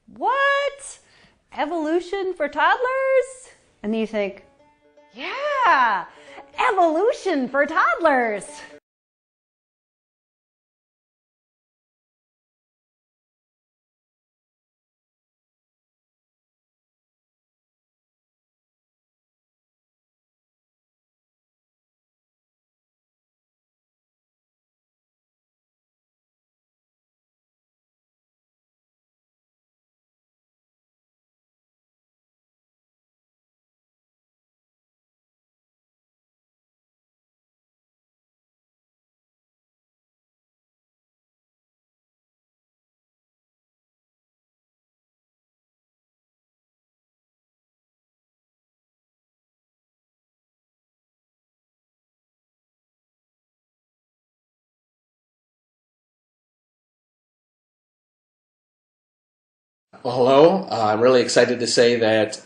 what? Evolution for toddlers? And then you think, yeah, evolution for toddlers. Well, hello. I'm really excited to say that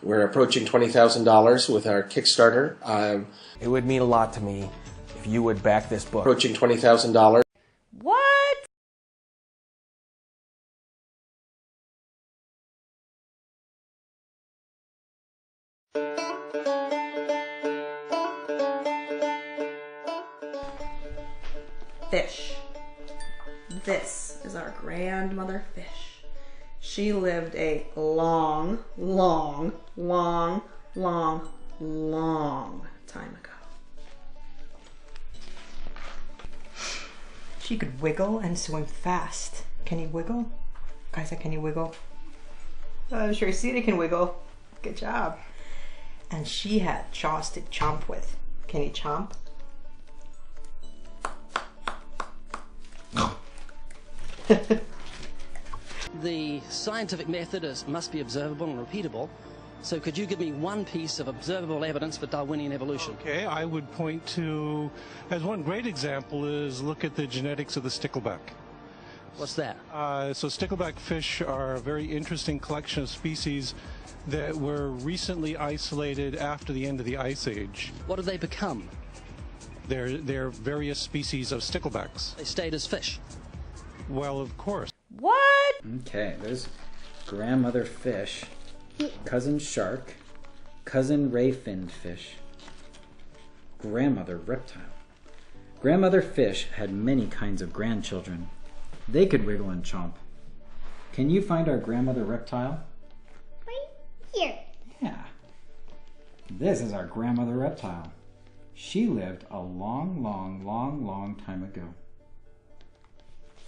we're approaching $20,000 with our Kickstarter. It would mean a lot to me if you would back this book. Approaching $20,000. What? Fish. This is our grandmother fish. She lived a long time ago. She could wiggle and swim fast. Can you wiggle? Kaisa, can you wiggle? I'm sure Sita can wiggle. Good job. And she had jaws to chomp with. Can you chomp? The scientific method must be observable and repeatable. So could you give me one piece of observable evidence for Darwinian evolution? Okay, I would point to, as one great example is look at the genetics of the stickleback. What's that? So stickleback fish are a very interesting collection of species that were recently isolated after the end of the Ice Age. What did they become? They're various species of sticklebacks. They stayed as fish. Well, of course. What? Okay, there's grandmother fish, cousin shark, cousin ray-finned fish, grandmother reptile. Grandmother fish had many kinds of grandchildren. They could wiggle and chomp. Can you find our grandmother reptile? Right here. Yeah. This is our grandmother reptile. She lived a long time ago.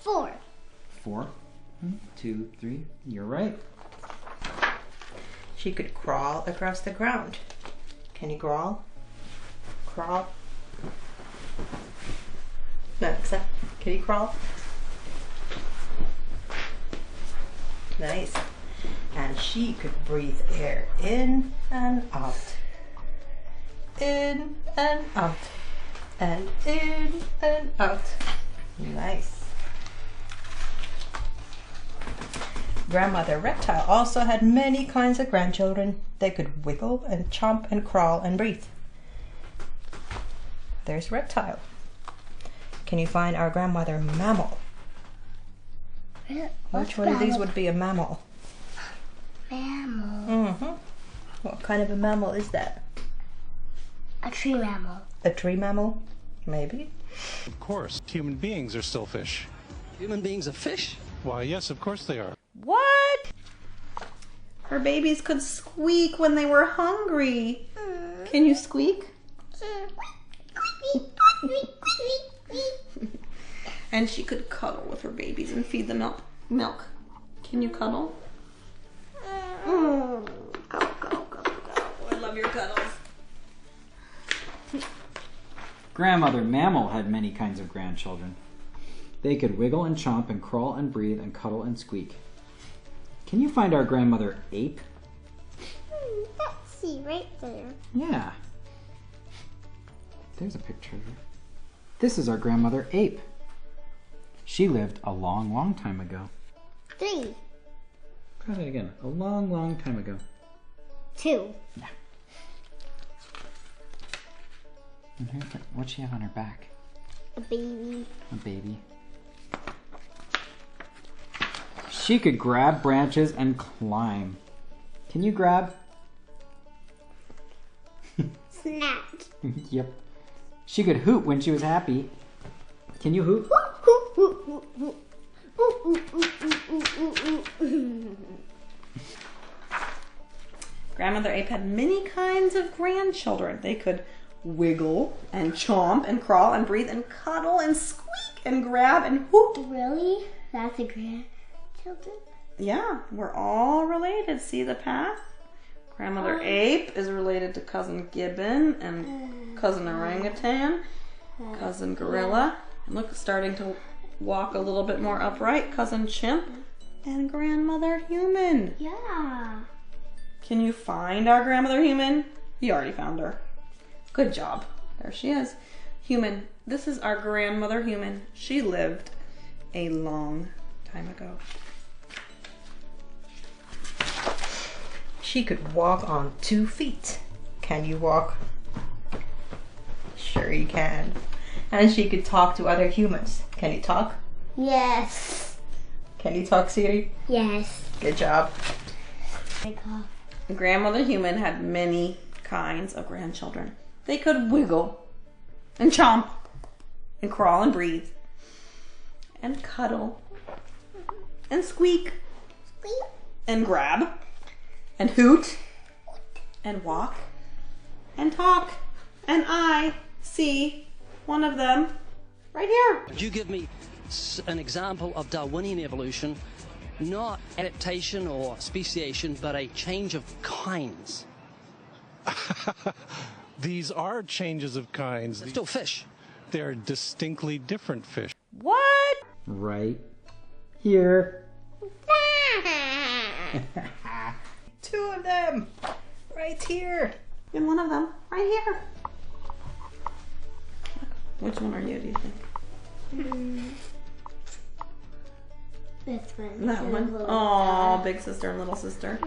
4. 4, 1, 2, 3. You're right. She could crawl across the ground. Can you crawl? Crawl. No, except, can you crawl? Nice. And she could breathe air in and out. In and out. And in and out. Nice. Grandmother reptile also had many kinds of grandchildren. They could wiggle and chomp and crawl and breathe. There's reptile. Can you find our grandmother mammal? Which one of these would be a mammal? Mammal. What kind of a mammal is that? A tree mammal. A tree mammal? Maybe. Of course, human beings are still fish. Human beings are fish? Why, yes, of course they are. What? Her babies could squeak when they were hungry. Can you squeak? And she could cuddle with her babies and feed them milk. Can you cuddle? Oh, I love your cuddles. Grandmother mammal had many kinds of grandchildren. They could wiggle and chomp and crawl and breathe and cuddle and squeak. Can you find our grandmother ape? Let's see, right there. Yeah. There's a picture of her. This is our grandmother ape. She lived a long time ago. 3. Try that again. A long time ago. 2. Yeah. And what'd she have on her back? A baby. A baby. She could grab branches and climb. Can you grab? Snatch. Yep. She could hoot when she was happy. Can you hoot? Grandmother ape had many kinds of grandchildren. They could wiggle and chomp and crawl and breathe and cuddle and squeak and grab and hoot. Really? That's a grandchildren? Yeah, we're all related. See the path? Grandmother ape is related to cousin gibbon and cousin orangutan, cousin gorilla. And look, starting to walk a little bit more upright, cousin chimp, and grandmother human. Yeah. Can you find our grandmother human? You already found her. Good job. There she is. Human. This is our grandmother human. She lived a long time ago. She could walk on 2 feet. Can you walk? Sure you can. And she could talk to other humans. Can you talk? Yes. Can you talk, Siri? Yes. Good job. Grandmother human had many kinds of grandchildren. They could wiggle and chomp and crawl and breathe and cuddle and squeak and grab and hoot and walk and talk. And I see one of them right here. Could you give me an example of Darwinian evolution? Not adaptation or speciation, but a change of kinds. These are changes of kinds. They're still fish. They're distinctly different fish. What? Right here. 2 of them right here. And one of them right here. Which one are you, do you think? This one. That one? Oh, big sister and little sister.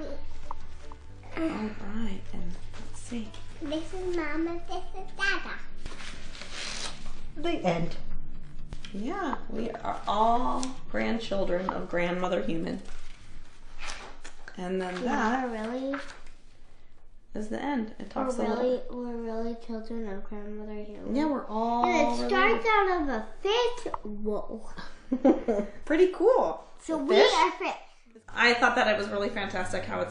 All right, and let's see. This is Mama, this is Dada. The end. Yeah, we are all grandchildren of grandmother human. And then that Really? is the end. It talks a We're little. really children of grandmother human. Yeah, we're all. And it starts out of a fish. Whoa. Pretty cool. So The we fish? are fish. I thought that it was really fantastic how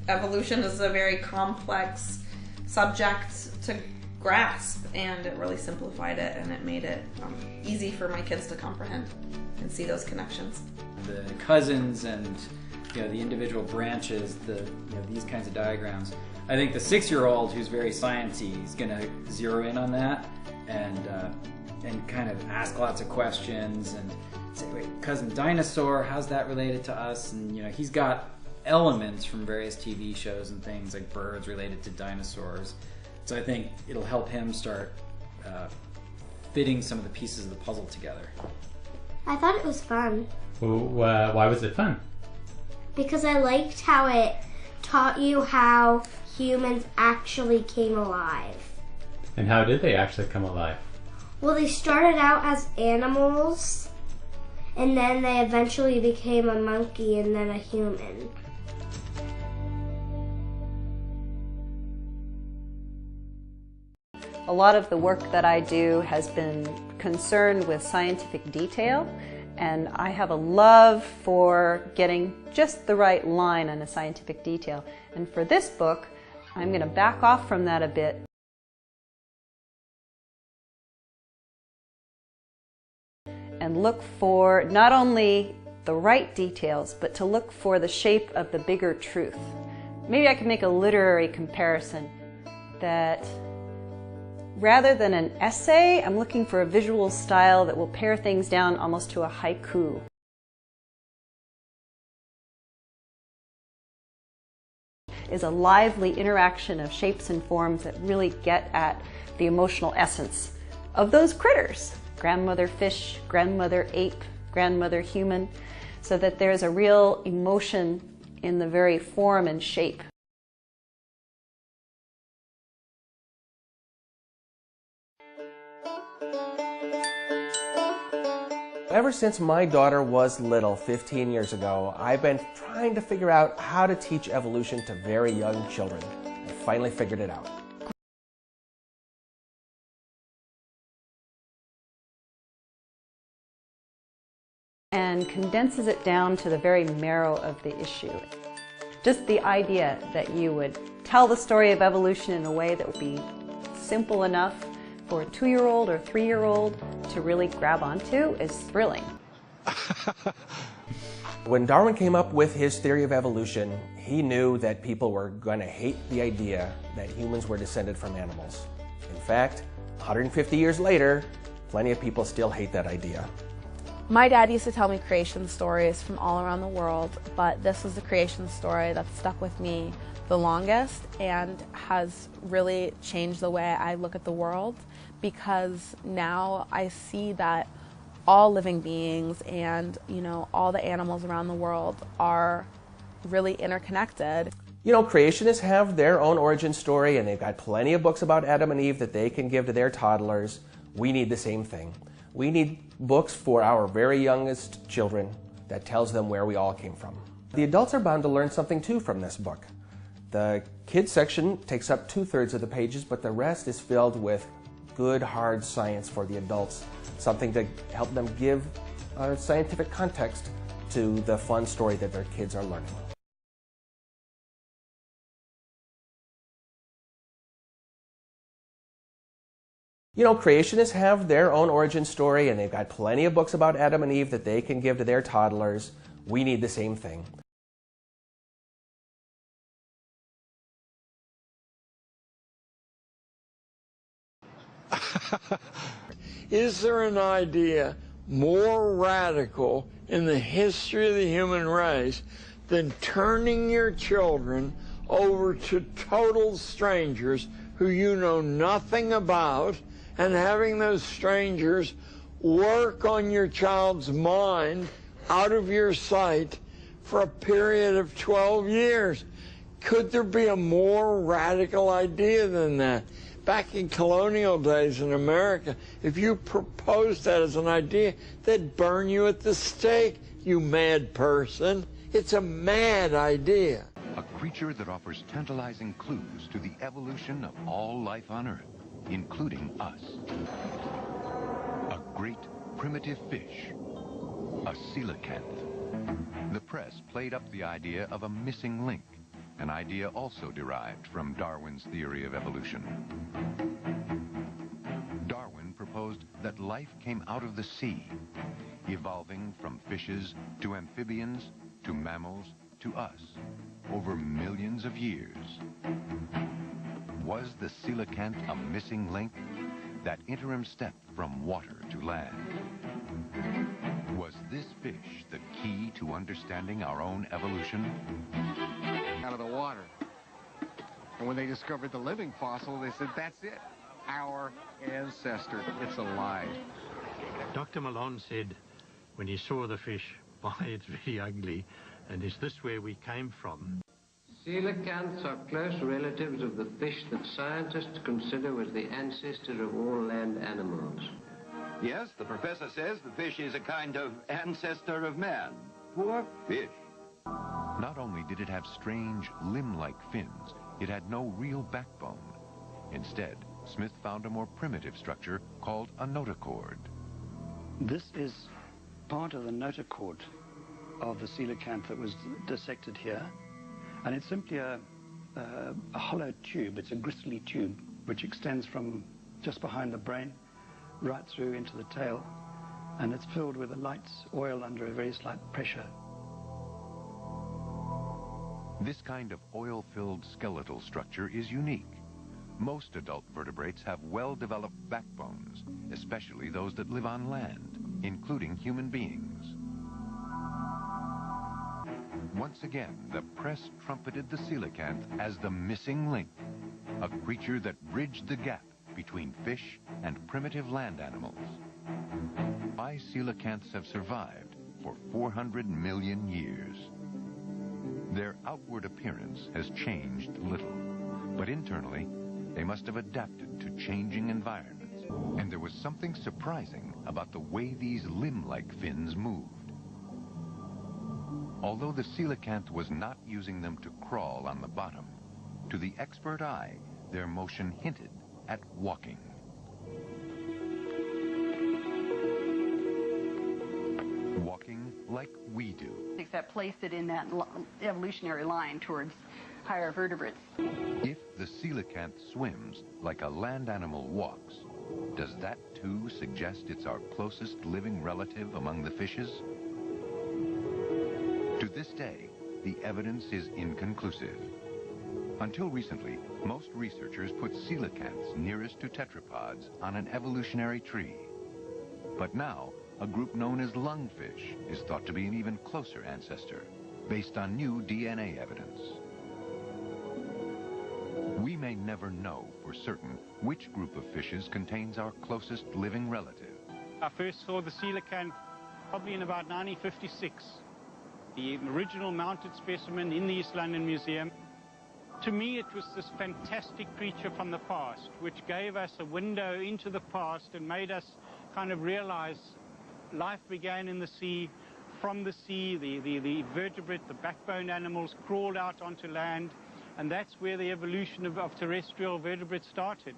evolution is a very complex subject to grasp, and it really simplified it, and it made it easy for my kids to comprehend and see those connections. The cousins and the individual branches, these kinds of diagrams. I think the 6-year-old who's very sciencey is going to zero in on that and kind of ask lots of questions and say, wait, cousin dinosaur, how's that related to us? And he's got elements from various TV shows and things like birds related to dinosaurs. So I think it'll help him start fitting some of the pieces of the puzzle together. I thought it was fun. Well, why was it fun? Because I liked how it taught you how humans actually came alive. And how did they actually come alive? Well, they started out as animals, and then they eventually became a monkey and then a human. A lot of the work that I do has been concerned with scientific detail, and I have a love for getting just the right line on a scientific detail. And for this book, I'm going to back off from that a bit and look for not only the right details, but to look for the shape of the bigger truth. Maybe I could make a literary comparison that rather than an essay, I'm looking for a visual style that will pare things down almost to a haiku. Is a lively interaction of shapes and forms that really get at the emotional essence of those critters. Grandmother fish, grandmother ape, grandmother human, so that there's a real emotion in the very form and shape. Ever since my daughter was little 15 years ago, I've been trying to figure out how to teach evolution to very young children. I finally figured it out. And condenses it down to the very marrow of the issue. Just the idea that you would tell the story of evolution in a way that would be simple enough for a 2-year-old or 3-year-old to really grab onto is thrilling. When Darwin came up with his theory of evolution, he knew that people were going to hate the idea that humans were descended from animals. In fact, 150 years later, plenty of people still hate that idea. My dad used to tell me creation stories from all around the world, but this is the creation story that stuck with me the longest and has really changed the way I look at the world, because now I see that all living beings and, all the animals around the world are really interconnected. Creationists have their own origin story, and they've got plenty of books about Adam and Eve that they can give to their toddlers. We need the same thing. We need books for our very youngest children that tells them where we all came from. The adults are bound to learn something too from this book. The kids section takes up 2/3 of the pages, but the rest is filled with good, hard science for the adults, something to help them give a scientific context to the fun story that their kids are learning. Creationists have their own origin story, and they've got plenty of books about Adam and Eve that they can give to their toddlers. We need the same thing. Is there an idea more radical in the history of the human race than turning your children over to total strangers who you know nothing about, and having those strangers work on your child's mind out of your sight for a period of 12 years? Could there be a more radical idea than that? Back in colonial days in America, if you proposed that as an idea, they'd burn you at the stake, you mad person. It's a mad idea. A creature that offers tantalizing clues to the evolution of all life on Earth, including us. A great primitive fish, a coelacanth. The press played up the idea of a missing link, an idea also derived from Darwin's theory of evolution. Darwin proposed that life came out of the sea, evolving from fishes to amphibians to mammals to us over millions of years. Was the coelacanth a missing link, that interim step from water to land? Was this fish the key to understanding our own evolution? Out of the water. And when they discovered the living fossil, they said, that's it. Our ancestor. It's alive. Dr. Malone said, when he saw the fish, why, it's very ugly, and is this where we came from? Coelacanths are close relatives of the fish that scientists consider as the ancestor of all land animals. Yes, the professor says the fish is a kind of ancestor of man. Poor fish. Not only did it have strange limb-like fins, it had no real backbone. Instead, Smith found a more primitive structure called a notochord. This is part of the notochord of the coelacanth that was dissected here, and it's simply a hollow tube. It's a gristly tube which extends from just behind the brain right through into the tail, and it's filled with a light oil under a very slight pressure. This kind of oil-filled skeletal structure is unique. Most adult vertebrates have well-developed backbones, especially those that live on land, including human beings. Once again, the press trumpeted the coelacanth as the missing link, a creature that bridged the gap between fish and primitive land animals. Why coelacanths have survived for 400 million years. Their outward appearance has changed little, but internally, they must have adapted to changing environments And there was something surprising about the way these limb-like fins moved. Although the coelacanth was not using them to crawl on the bottom, to the expert eye, their motion hinted at walking. Walking like we do. That placed it in that evolutionary line towards higher vertebrates. If the coelacanth swims like a land animal walks, does that too suggest it's our closest living relative among the fishes? To this day, the evidence is inconclusive. Until recently, most researchers put coelacanths nearest to tetrapods on an evolutionary tree. But now, a group known as lungfish is thought to be an even closer ancestor, based on new DNA evidence. We may never know for certain which group of fishes contains our closest living relative. I first saw the coelacanth probably in about 1956, the original mounted specimen in the East London Museum. To me, it was this fantastic creature from the past, which gave us a window into the past and made us kind of realize life began in the sea. From the sea, the vertebrate, the backbone animals crawled out onto land, and that's where the evolution of terrestrial vertebrates started.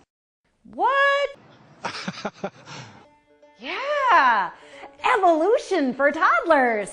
What? Yeah! Evolution for toddlers!